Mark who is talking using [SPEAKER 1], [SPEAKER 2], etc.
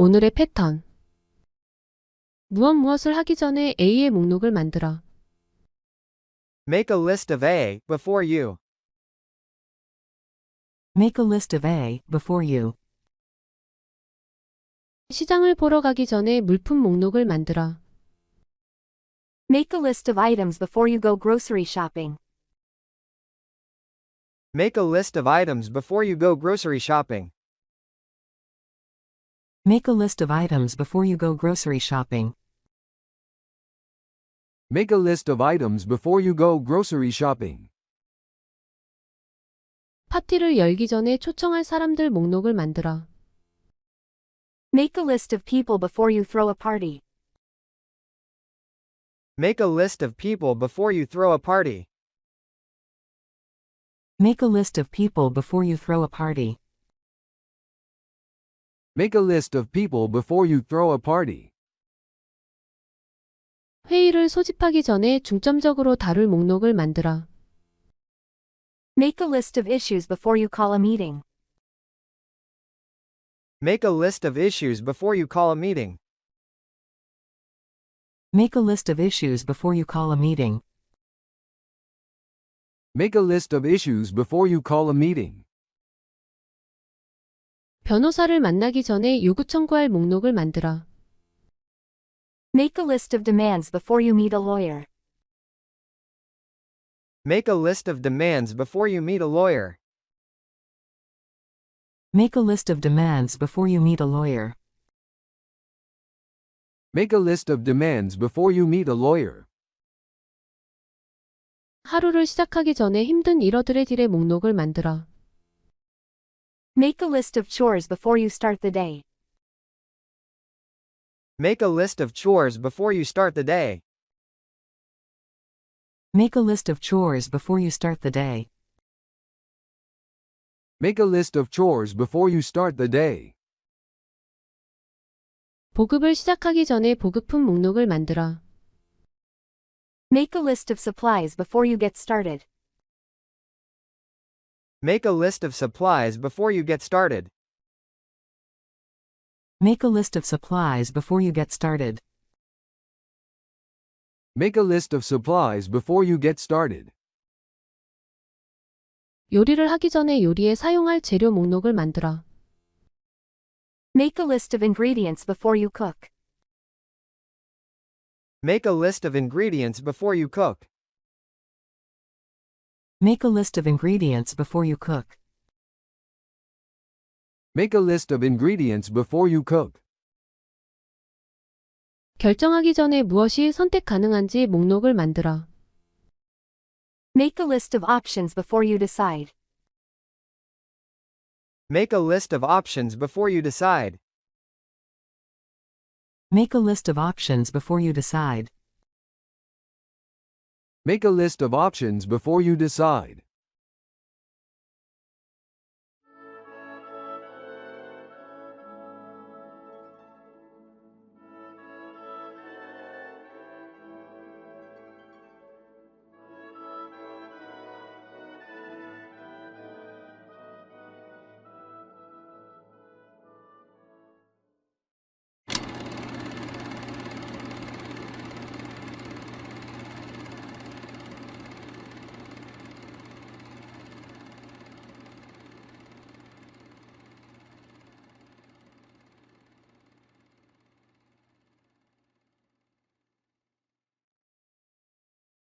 [SPEAKER 1] 오늘의 패턴. 무엇을 하기 전에 A의 목록을 만들어.
[SPEAKER 2] Make a list of A before you.
[SPEAKER 3] Make a list of A before you.
[SPEAKER 1] 시장을 보러 가기 전에 물품 목록을 만들어.
[SPEAKER 4] Make a list of items before you go grocery shopping.
[SPEAKER 2] Make a list of items before you go grocery shopping.
[SPEAKER 3] Make a list of items before you go grocery shopping.
[SPEAKER 5] Make a list of items before you go grocery shopping.
[SPEAKER 1] 파티를 열기 전에 초청할 사람들 목록을 만들어.
[SPEAKER 4] Make a list of people before you throw a party.
[SPEAKER 2] Make a list of people before you throw a party.
[SPEAKER 3] Make a list of people before you throw a party.
[SPEAKER 5] Make a list of people before you throw a party.
[SPEAKER 1] 회의를 소집하기 전에 중점적으로 다룰 목록을 만들어.
[SPEAKER 4] Make a list of issues before you call a meeting.
[SPEAKER 2] Make a list of issues before you call a meeting.
[SPEAKER 3] Make a list of issues before you call a meeting.
[SPEAKER 5] Make a list of issues before you call a meeting.
[SPEAKER 1] 변호사를 만나기 전에 요구 청구할 목록을 만들어.
[SPEAKER 4] Make a list of demands before you meet a lawyer.
[SPEAKER 2] Make a list of demands before you meet a lawyer.
[SPEAKER 3] Make a list of demands before you meet a lawyer.
[SPEAKER 5] Make a list of demands before you meet a lawyer.
[SPEAKER 1] 하루를 시작하기 전에 힘든 일어들의 딜의 목록을 만들어.
[SPEAKER 4] Make a list of chores before you start the day.
[SPEAKER 2] Make a list of chores before you start the day.
[SPEAKER 3] Make a list of chores before you start the day.
[SPEAKER 5] Make a list of chores before you start the day.
[SPEAKER 1] 보급을 시작하기 전에 보급품 목록을 만들어.
[SPEAKER 4] Make a list of supplies before you get started.
[SPEAKER 2] Make a list of supplies before you get started.
[SPEAKER 3] Make a list of supplies before you get started.
[SPEAKER 5] Make a list of supplies before you get started.
[SPEAKER 1] 요리를 하기 전에 요리에 사용할 재료 목록을 만들어.
[SPEAKER 4] Make a list of ingredients before you cook.
[SPEAKER 2] Make a list of ingredients before you cook.
[SPEAKER 3] Make a list of ingredients before you cook.
[SPEAKER 5] Make a list of ingredients before you cook.
[SPEAKER 1] 결정하기 전에 무엇이 선택 가능한지 목록을 만들어.
[SPEAKER 4] Make a list of options before you decide.
[SPEAKER 2] Make a list of options before you decide.
[SPEAKER 3] Make a list of options before you decide.
[SPEAKER 5] Make a list of options before you decide.